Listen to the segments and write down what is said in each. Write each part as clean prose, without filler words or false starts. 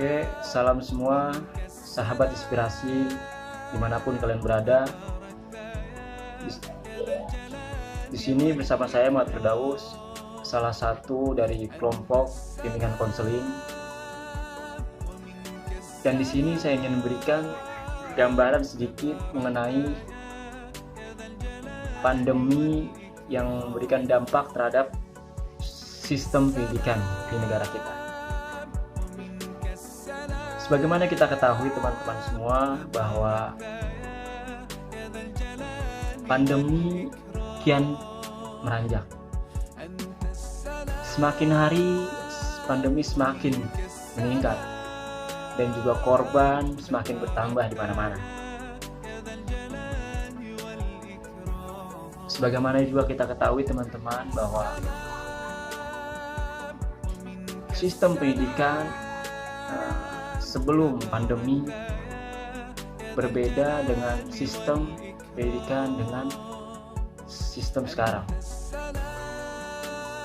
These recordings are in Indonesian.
Oke, salam semua sahabat inspirasi dimanapun kalian berada. Di sini bersama saya Muhammad Firdaus, salah satu dari kelompok bimbingan konseling. Dan di sini saya ingin memberikan gambaran sedikit mengenai pandemi yang memberikan dampak terhadap sistem pendidikan di negara kita. Sebagaimana kita ketahui teman-teman semua bahwa pandemi kian meranjak. Semakin hari pandemi semakin meningkat dan juga korban semakin bertambah di mana-mana. Sebagaimana juga kita ketahui teman-teman bahwa sistem pendidikan sebelum pandemi berbeda dengan sistem pendidikan dengan sistem sekarang.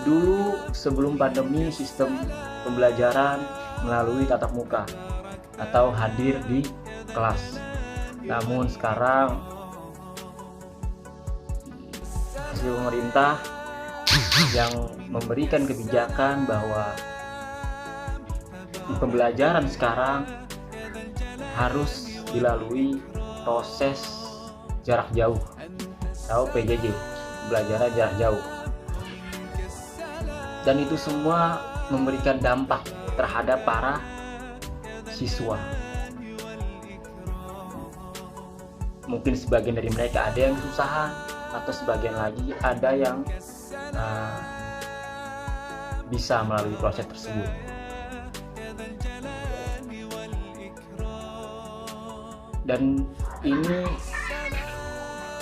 Dulu sebelum pandemi sistem pembelajaran melalui tatap muka atau hadir di kelas. Namun sekarang hasil pemerintah yang memberikan kebijakan bahwa pembelajaran sekarang harus dilalui proses jarak jauh atau PJJ, pembelajaran jarak jauh. Dan itu semua memberikan dampak terhadap para siswa. Mungkin sebagian dari mereka ada yang kesusahan, atau sebagian lagi ada yang bisa melalui proses tersebut. Dan ini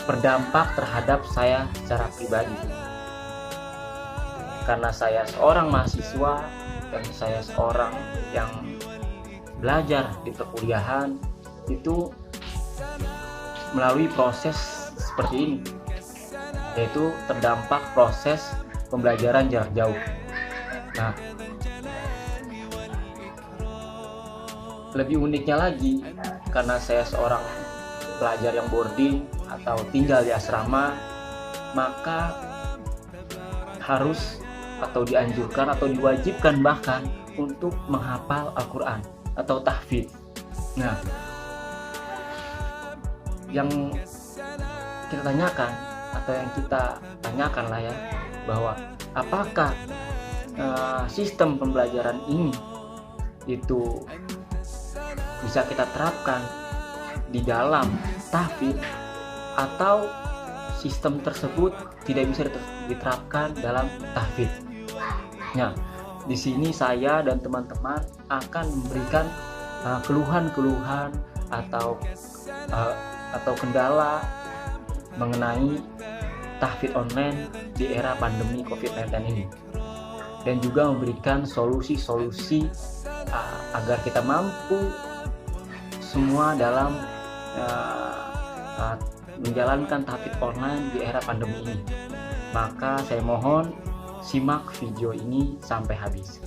berdampak terhadap saya secara pribadi, karena saya seorang mahasiswa dan saya seorang yang belajar di perkuliahan itu melalui proses seperti ini, yaitu terdampak proses pembelajaran jarak jauh. Nah, lebih uniknya lagi, karena saya seorang pelajar yang boarding atau tinggal di asrama, maka harus atau dianjurkan atau diwajibkan bahkan untuk menghafal Al-Quran atau tahfidz. Nah, yang kita tanyakan atau yang kita tanyakan lah ya, bahwa apakah sistem pembelajaran ini itu bisa kita terapkan di dalam tahfidz, atau sistem tersebut tidak bisa diterapkan dalam tahfidz. Nah, di sini saya dan teman-teman akan memberikan keluhan-keluhan atau kendala mengenai tahfidz online di era pandemi COVID-19 ini, dan juga memberikan solusi-solusi agar kita mampu semua dalam menjalankan tahfidz online di era pandemi ini. Maka saya mohon simak video ini sampai habis.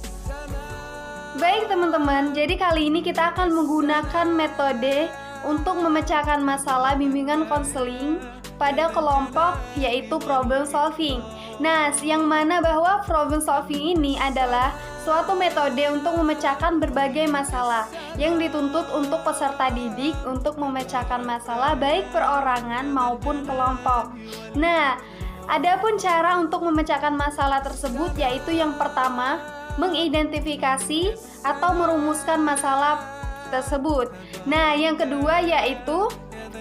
Baik teman-teman, jadi kali ini kita akan menggunakan metode untuk memecahkan masalah bimbingan konseling pada kelompok, yaitu problem solving. Nah, yang mana bahwa problem solving ini adalah suatu metode untuk memecahkan berbagai masalah yang dituntut untuk peserta didik untuk memecahkan masalah baik perorangan maupun kelompok. Nah, adapun cara untuk memecahkan masalah tersebut yaitu yang pertama, mengidentifikasi atau merumuskan masalah tersebut. Nah, yang kedua yaitu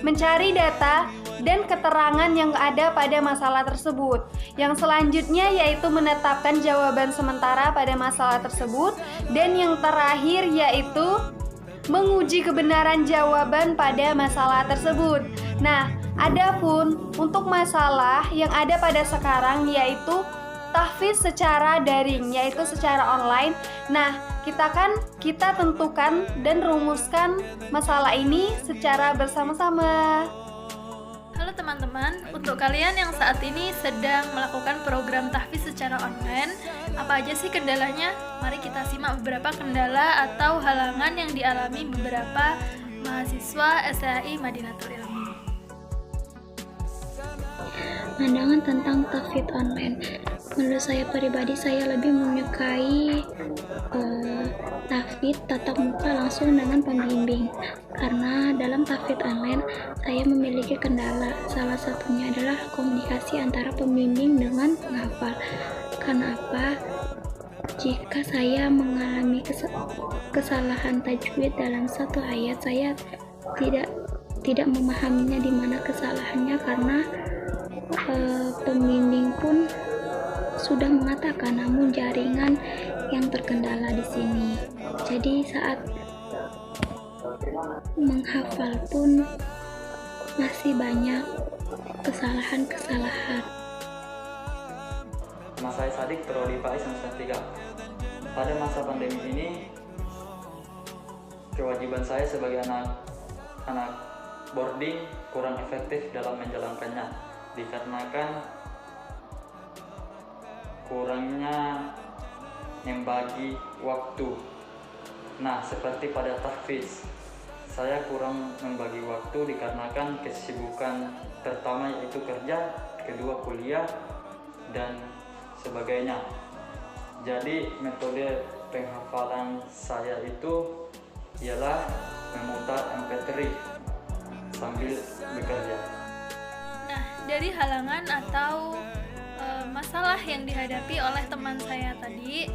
mencari data dan keterangan yang ada pada masalah tersebut. Yang selanjutnya yaitu menetapkan jawaban sementara pada masalah tersebut. Dan yang terakhir yaitu menguji kebenaran jawaban pada masalah tersebut. Nah, adapun untuk masalah yang ada pada sekarang yaitu tahfidz secara daring, yaitu secara online. Nah, kita tentukan dan rumuskan masalah ini secara bersama-sama. Halo teman-teman, untuk kalian yang saat ini sedang melakukan program tahfiz secara online, apa aja sih kendalanya? Mari kita simak beberapa kendala atau halangan yang dialami beberapa mahasiswa SAI Madinatul Ilmi. Pandangan tentang tahfiz online. Menurut saya pribadi, saya lebih menyukai tahfiz tatap muka langsung dengan pembimbing. Karena dalam tahfiz online, saya memiliki kendala. Salah satunya adalah komunikasi antara pembimbing dengan penghafal. Karena apa? Jika saya mengalami kesalahan tajwid dalam satu ayat, saya tidak memahaminya di mana kesalahannya, karena pembimbing pun sudah mengatakan, namun jaringan yang terkendala di sini. Jadi saat menghafal pun masih banyak kesalahan-kesalahan. Nama saya Sadik, Prodi PAI semester 3. Pada masa pandemi ini, kewajiban saya sebagai anak boarding kurang efektif dalam menjalankannya, dikarenakan kurangnya membagi waktu. Nah, seperti pada tahfiz, saya kurang membagi waktu dikarenakan kesibukan pertama yaitu kerja, kedua kuliah, dan sebagainya. Jadi metode penghafalan saya itu ialah memutar MP3 sambil bekerja. Nah, dari halangan atau masalah yang dihadapi oleh teman saya tadi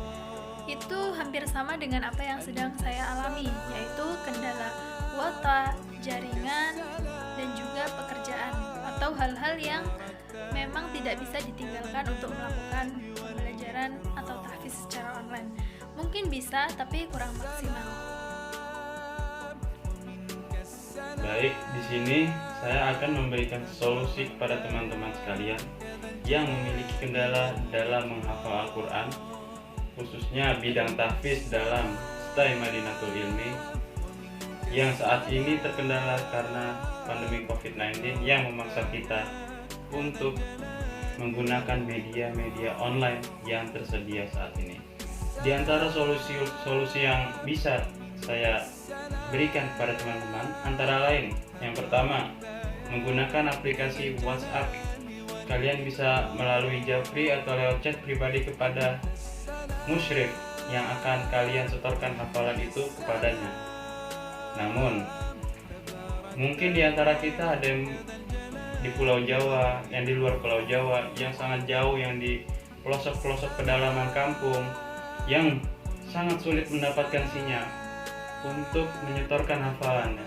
itu hampir sama dengan apa yang sedang saya alami, yaitu kendala kuota, jaringan, dan juga pekerjaan atau hal-hal yang memang tidak bisa ditinggalkan untuk melakukan pembelajaran atau tahfiz secara online. Mungkin bisa, tapi kurang maksimal. Baik, di sini saya akan memberikan solusi kepada teman-teman sekalian yang memiliki kendala dalam menghafal Al-Quran, khususnya bidang tahfiz dalam STAI Madinatul Ilmi yang saat ini terkendala karena pandemi COVID-19 yang memaksa kita untuk menggunakan media-media online yang tersedia saat ini. Di antara solusi yang bisa saya berikan kepada teman-teman antara lain, yang pertama, menggunakan aplikasi WhatsApp. Kalian bisa melalui Japri atau lewat chat pribadi kepada musyrif yang akan kalian setorkan hafalan itu kepadanya. Namun, mungkin di antara kita ada yang di Pulau Jawa, yang di luar Pulau Jawa, yang sangat jauh, yang di pelosok-pelosok pedalaman kampung, yang sangat sulit mendapatkan sinyal untuk menyetorkan hafalannya.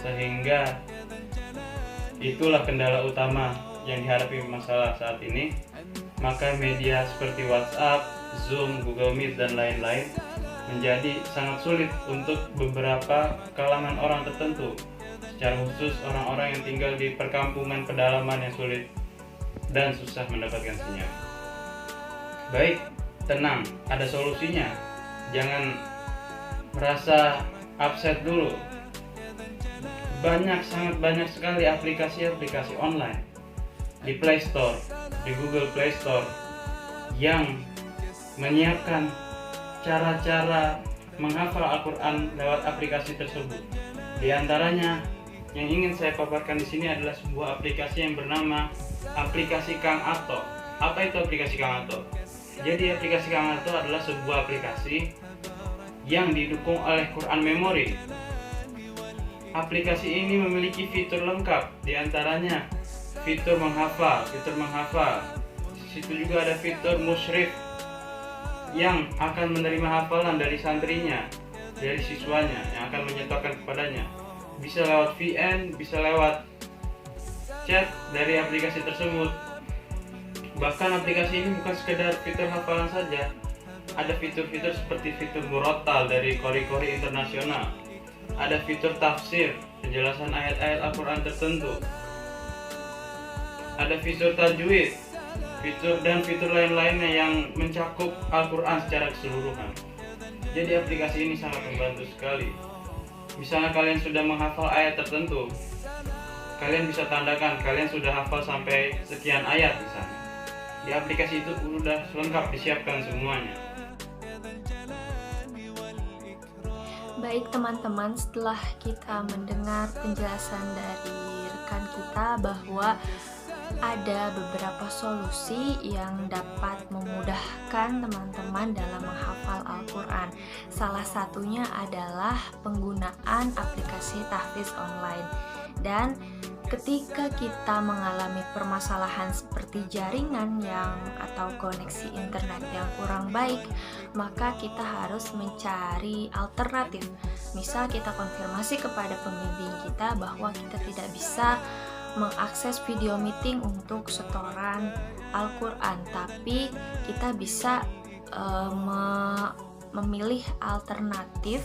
Sehingga itulah kendala utama yang dihadapi masalah saat ini. Maka media seperti WhatsApp, Zoom, Google Meet, dan lain-lain menjadi sangat sulit untuk beberapa kalangan orang tertentu, secara khusus orang-orang yang tinggal di perkampungan pedalaman yang sulit dan susah mendapatkan sinyal. Baik, tenang, ada solusinya. Jangan merasa upset dulu. Sangat banyak sekali aplikasi-aplikasi online di Play Store, di Google Play Store yang menyiapkan cara-cara menghafal Al-Quran lewat aplikasi tersebut. Di antaranya yang ingin saya paparkan di sini adalah sebuah aplikasi yang bernama aplikasi Kang Ato. Apa itu aplikasi Kang Ato? Jadi aplikasi Kang Ato adalah sebuah aplikasi yang didukung oleh Quran Memory. Aplikasi ini memiliki fitur lengkap, di antaranya fitur menghafal. Di situ juga ada fitur musyrif yang akan menerima hafalan dari santrinya, dari siswanya yang akan menyetorkan kepadanya. Bisa lewat VN, bisa lewat chat dari aplikasi tersebut. Bahkan aplikasi ini bukan sekedar fitur hafalan saja. Ada fitur-fitur seperti fitur murattal dari Qori-Qori internasional. Ada fitur tafsir, penjelasan ayat-ayat Al-Quran tertentu. Ada fitur tajwid, fitur lain-lainnya yang mencakup Al-Quran secara keseluruhan. Jadi aplikasi ini sangat membantu sekali. Misalnya kalian sudah menghafal ayat tertentu, kalian bisa tandakan kalian sudah hafal sampai sekian ayat misalnya. Di aplikasi itu udah lengkap disiapkan semuanya. Baik teman-teman, setelah kita mendengar penjelasan dari rekan kita bahwa ada beberapa solusi yang dapat memudahkan teman-teman dalam menghafal Al-Quran. Salah satunya adalah penggunaan aplikasi tahfiz online. Dan ketika kita mengalami permasalahan seperti jaringan atau koneksi internet yang kurang baik, maka kita harus mencari alternatif. Misal kita konfirmasi kepada pembimbing kita bahwa kita tidak bisa mengakses video meeting untuk setoran Al-Quran, tapi kita bisa memilih alternatif,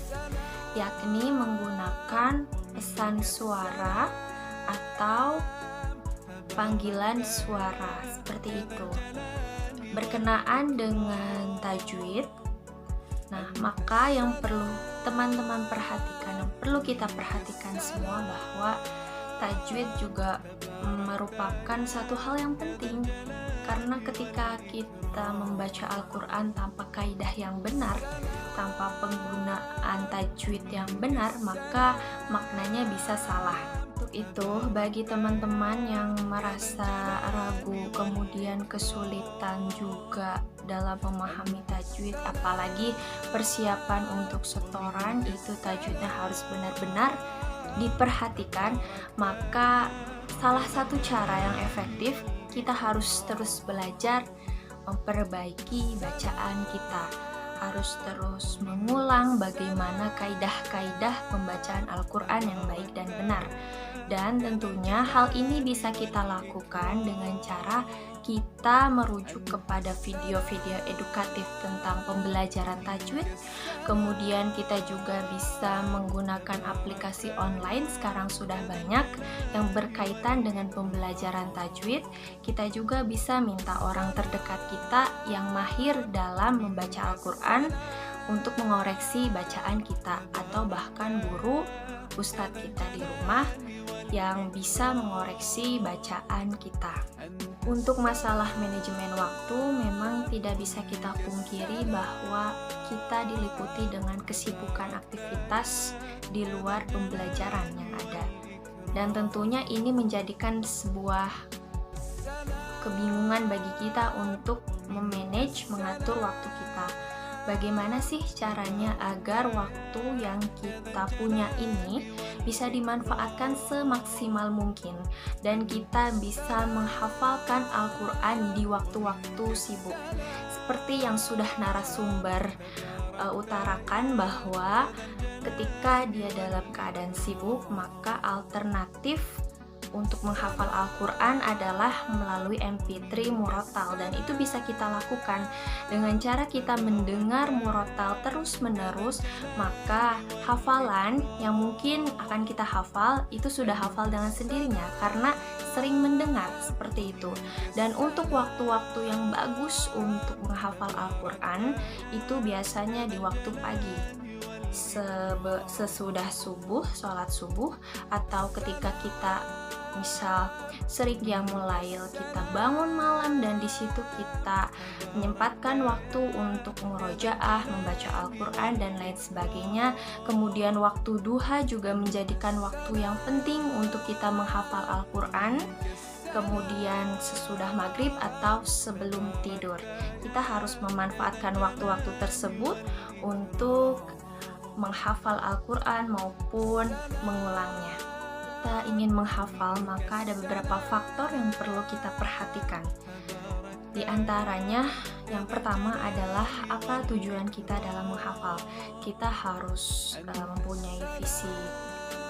yakni menggunakan pesan suara atau panggilan suara seperti itu berkenaan dengan tajwid. Nah, maka yang perlu teman-teman perhatikan, yang perlu kita perhatikan semua, bahwa tajwid juga merupakan satu hal yang penting, karena ketika kita membaca Al-Quran tanpa kaidah yang benar, tanpa penggunaan tajwid yang benar, maka maknanya bisa salah. Untuk itu, bagi teman-teman yang merasa ragu, kemudian kesulitan juga dalam memahami tajwid, apalagi persiapan untuk setoran, itu tajwidnya harus benar-benar diperhatikan, maka salah satu cara yang efektif, kita harus terus belajar memperbaiki bacaan kita, harus terus mengulang bagaimana kaidah-kaidah pembacaan Al-Quran yang baik dan benar. Dan tentunya hal ini bisa kita lakukan dengan cara kita merujuk kepada video-video edukatif tentang pembelajaran tajwid. Kemudian kita juga bisa menggunakan aplikasi online, sekarang sudah banyak yang berkaitan dengan pembelajaran tajwid. Kita juga bisa minta orang terdekat kita yang mahir dalam membaca Al-Quran untuk mengoreksi bacaan kita, atau bahkan guru ustadz kita di rumah yang bisa mengoreksi bacaan kita. Untuk masalah manajemen waktu, memang tidak bisa kita pungkiri bahwa kita diliputi dengan kesibukan aktivitas di luar pembelajaran yang ada. Dan tentunya ini menjadikan sebuah kebingungan bagi kita untuk mengatur waktu kita. Bagaimana sih caranya agar waktu yang kita punya ini bisa dimanfaatkan semaksimal mungkin dan kita bisa menghafalkan Al-Quran di waktu-waktu sibuk? Seperti yang sudah narasumber utarakan, bahwa ketika dia dalam keadaan sibuk, maka alternatif untuk menghafal Al-Quran adalah melalui MP3 murotal, dan itu bisa kita lakukan dengan cara kita mendengar murotal terus-menerus. Maka hafalan yang mungkin akan kita hafal itu sudah hafal dengan sendirinya karena sering mendengar seperti itu. Dan untuk waktu-waktu yang bagus untuk menghafal Al-Quran itu biasanya di waktu pagi, sesudah subuh, sholat subuh, atau ketika kita misal sering qiyamul lail, kita bangun malam dan di situ kita menyempatkan waktu untuk murojaah, membaca Al-Quran dan lain sebagainya. Kemudian waktu duha juga menjadikan waktu yang penting untuk kita menghafal Al-Quran. Kemudian sesudah maghrib atau sebelum tidur, kita harus memanfaatkan waktu-waktu tersebut untuk menghafal Al-Quran maupun mengulangnya. Kita ingin menghafal, maka ada beberapa faktor yang perlu kita perhatikan. Di antaranya, yang pertama adalah apa tujuan kita dalam menghafal. Kita harus mempunyai visi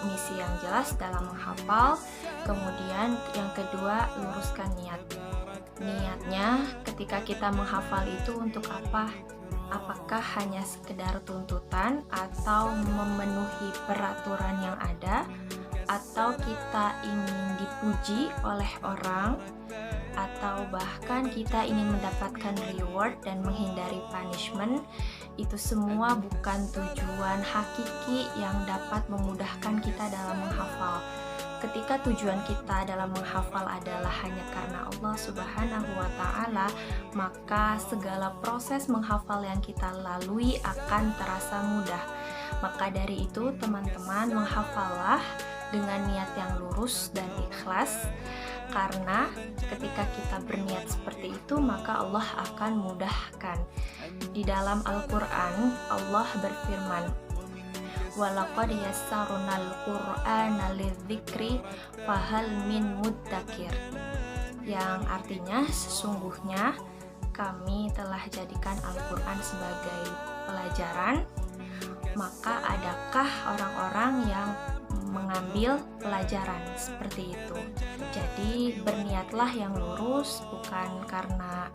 misi yang jelas dalam menghafal. Kemudian yang kedua, luruskan niat. Niatnya ketika kita menghafal itu untuk apa? Apakah hanya sekedar tuntutan atau memenuhi peraturan yang ada, atau kita ingin dipuji oleh orang, atau bahkan kita ingin mendapatkan reward dan menghindari punishment. Itu semua bukan tujuan hakiki yang dapat memudahkan kita dalam menghafal. ketika tujuan kita dalam menghafal adalah hanya karena Allah Subhanahu wa Ta'ala, maka segala proses menghafal yang kita lalui akan terasa mudah. Maka dari itu, teman-teman, menghafallah dengan niat yang lurus dan ikhlas, karena ketika kita berniat seperti itu, maka Allah akan mudahkan. Di dalam Al-Quran, Allah berfirman, "Walaqad yassarnal Qur'ana lidzikri fahal min muddakir", yang artinya sesungguhnya kami telah jadikan Al-Quran sebagai pelajaran, maka adakah orang-orang yang mengambil pelajaran seperti itu. Jadi berniatlah yang lurus, bukan karena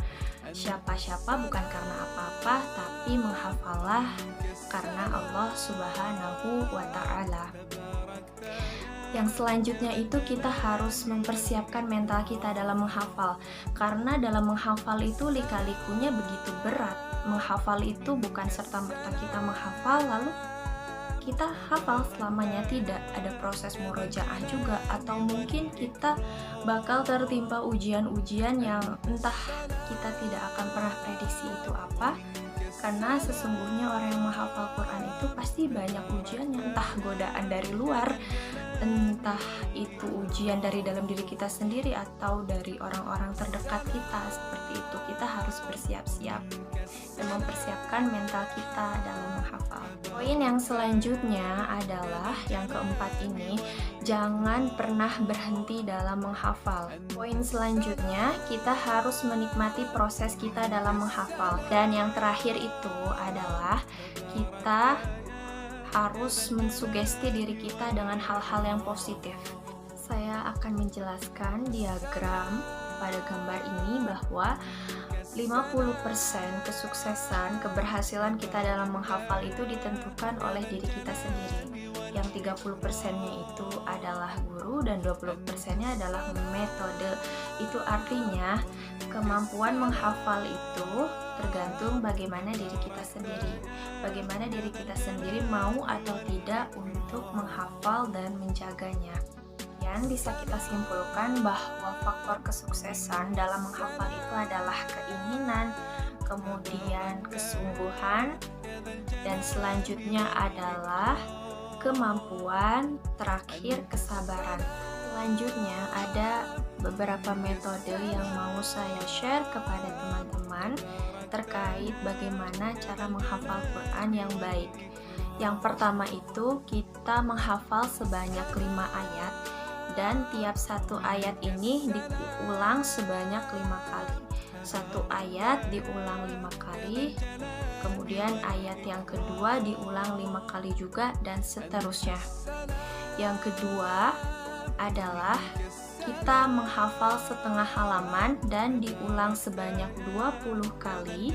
siapa-siapa, bukan karena apa-apa, tapi menghafallah karena Allah Subhanahu wa Ta'ala. Yang selanjutnya itu kita harus mempersiapkan mental kita dalam menghafal, karena dalam menghafal itu lika-likunya begitu berat. Menghafal itu bukan serta-merta kita menghafal lalu kita hafal selamanya, tidak. Ada proses murojaah juga, atau mungkin kita bakal tertimpa ujian-ujian yang entah kita tidak akan pernah prediksi itu apa, karena sesungguhnya orang yang menghafal Quran itu pasti banyak ujiannya, entah godaan dari luar, entah itu ujian dari dalam diri kita sendiri atau dari orang-orang terdekat kita. Seperti itu, kita harus bersiap-siap dan mempersiapkan mental kita dalam menghafal. Poin yang selanjutnya adalah yang keempat ini, jangan pernah berhenti dalam menghafal. Poin selanjutnya, kita harus menikmati proses kita dalam menghafal. Dan yang terakhir itu adalah kita harus mensugesti diri kita dengan hal-hal yang positif. Saya akan menjelaskan diagram pada gambar ini bahwa 50% kesuksesan, keberhasilan kita dalam menghafal itu ditentukan oleh diri kita sendiri. Yang 30%-nya itu adalah guru dan 20%-nya adalah metode. Itu artinya kemampuan menghafal itu tergantung bagaimana diri kita sendiri. Bagaimana diri kita sendiri mau atau tidak untuk menghafal dan menjaganya. Yang bisa kita simpulkan bahwa faktor kesuksesan dalam menghafal itu adalah keinginan, kemudian kesungguhan, dan selanjutnya adalah kemampuan, terakhir kesabaran. Selanjutnya ada beberapa metode yang mau saya share kepada teman-teman terkait bagaimana cara menghafal Quran yang baik. Yang pertama itu kita menghafal sebanyak 5 ayat, dan tiap satu ayat ini diulang sebanyak 5 kali. Satu ayat diulang 5 kali, kemudian ayat yang kedua diulang 5 kali juga, dan seterusnya. Yang kedua adalah kita menghafal setengah halaman dan diulang sebanyak 20 kali.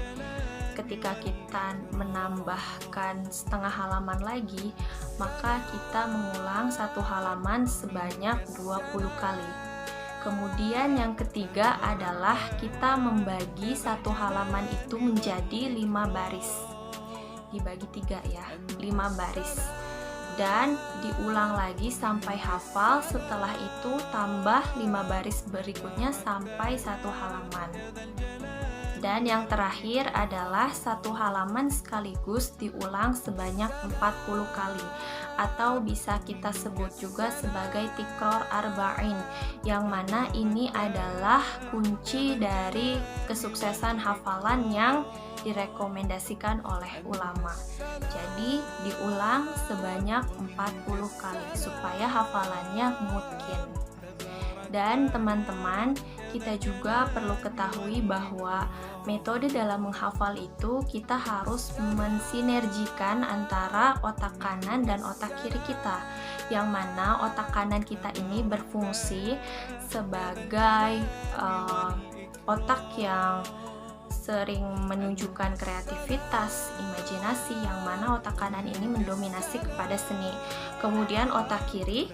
Ketika kita menambahkan setengah halaman lagi, maka kita mengulang satu halaman sebanyak 20 kali. Kemudian yang ketiga adalah kita membagi satu halaman itu menjadi 5 baris. Dibagi 3 ya, 5 baris. Dan diulang lagi sampai hafal, setelah itu tambah 5 baris berikutnya sampai satu halaman. Dan yang terakhir adalah satu halaman sekaligus diulang sebanyak 40 kali, atau bisa kita sebut juga sebagai tikror arba'in, yang mana ini adalah kunci dari kesuksesan hafalan yang direkomendasikan oleh ulama. Jadi diulang sebanyak 40 kali supaya hafalannya mungkin. Dan teman-teman, kita juga perlu ketahui bahwa metode dalam menghafal itu kita harus mensinergikan antara otak kanan dan otak kiri kita, yang mana otak kanan kita ini berfungsi sebagai otak yang sering menunjukkan kreativitas, imajinasi, yang mana otak kanan ini mendominasi kepada seni. Kemudian otak kiri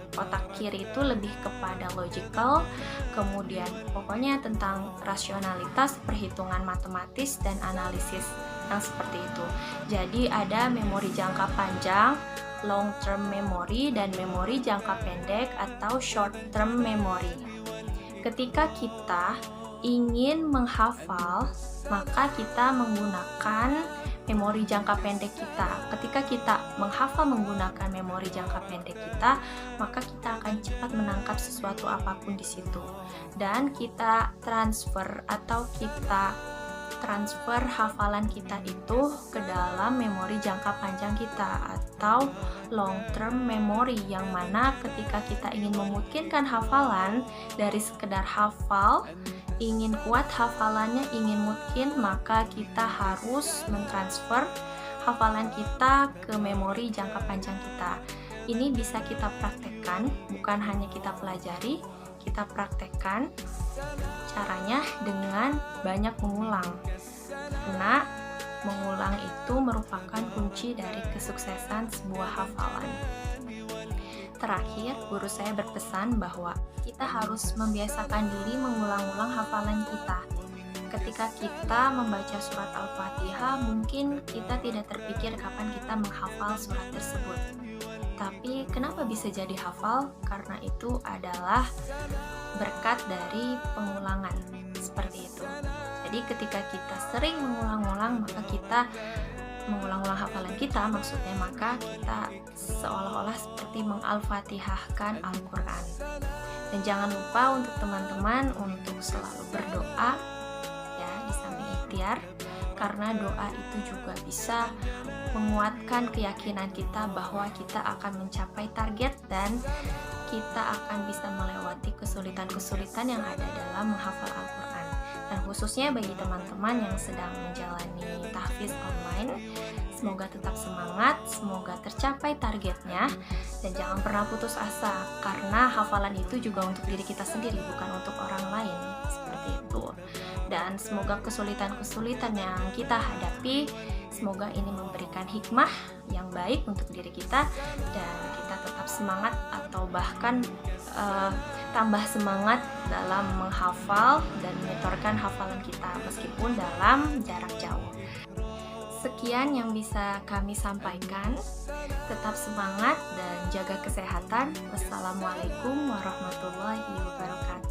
itu lebih kepada logical, kemudian pokoknya tentang rasionalitas, perhitungan matematis, dan analisis. yang seperti itu. Jadi ada memori jangka panjang, long term memory, dan memori jangka pendek atau short term memory. Ketika kita ingin menghafal, maka kita menggunakan memori jangka pendek kita. Ketika kita menghafal menggunakan memori jangka pendek kita, maka kita akan cepat menangkap sesuatu apapun di situ. Dan kita transfer hafalan kita itu ke dalam memori jangka panjang kita atau long term memory, yang mana ketika kita ingin memungkinkan hafalan dari sekedar hafal, ingin kuat hafalannya, ingin mungkin, maka kita harus mentransfer hafalan kita ke memori jangka panjang kita. Ini bisa kita praktekkan, bukan hanya kita pelajari, kita praktekkan. Caranya dengan banyak mengulang, karena mengulang itu merupakan kunci dari kesuksesan sebuah hafalan. Terakhir, guru saya berpesan bahwa kita harus membiasakan diri mengulang-ulang hafalan kita. Ketika kita membaca surat Al-Fatihah, mungkin kita tidak terpikir kapan kita menghafal surat tersebut. Tapi kenapa bisa jadi hafal? Karena itu adalah berkat dari pengulangan, seperti itu. Jadi ketika kita sering mengulang-ulang, maka kita mengulang-ulang hafalan kita, maksudnya maka kita seolah-olah seperti mengal-fatihahkan Al-Quran. Dan jangan lupa untuk teman-teman untuk selalu berdoa ya di samping ikhtiar, karena doa itu juga bisa menguatkan keyakinan kita bahwa kita akan mencapai target dan kita akan bisa melewati kesulitan-kesulitan yang ada dalam menghafal Al-Quran. Dan khususnya bagi teman-teman yang sedang menjalani tahfiz online, semoga tetap semangat, semoga tercapai targetnya, dan jangan pernah putus asa, karena hafalan itu juga untuk diri kita sendiri, bukan untuk orang lain, seperti itu. Dan semoga kesulitan-kesulitan yang kita hadapi, semoga ini memberikan hikmah yang baik untuk diri kita, dan kita tetap semangat atau bahkan tambah semangat dalam menghafal dan menyetorkan hafalan kita meskipun dalam jarak jauh. Sekian yang bisa kami sampaikan. Tetap semangat dan jaga kesehatan. Wassalamualaikum warahmatullahi wabarakatuh.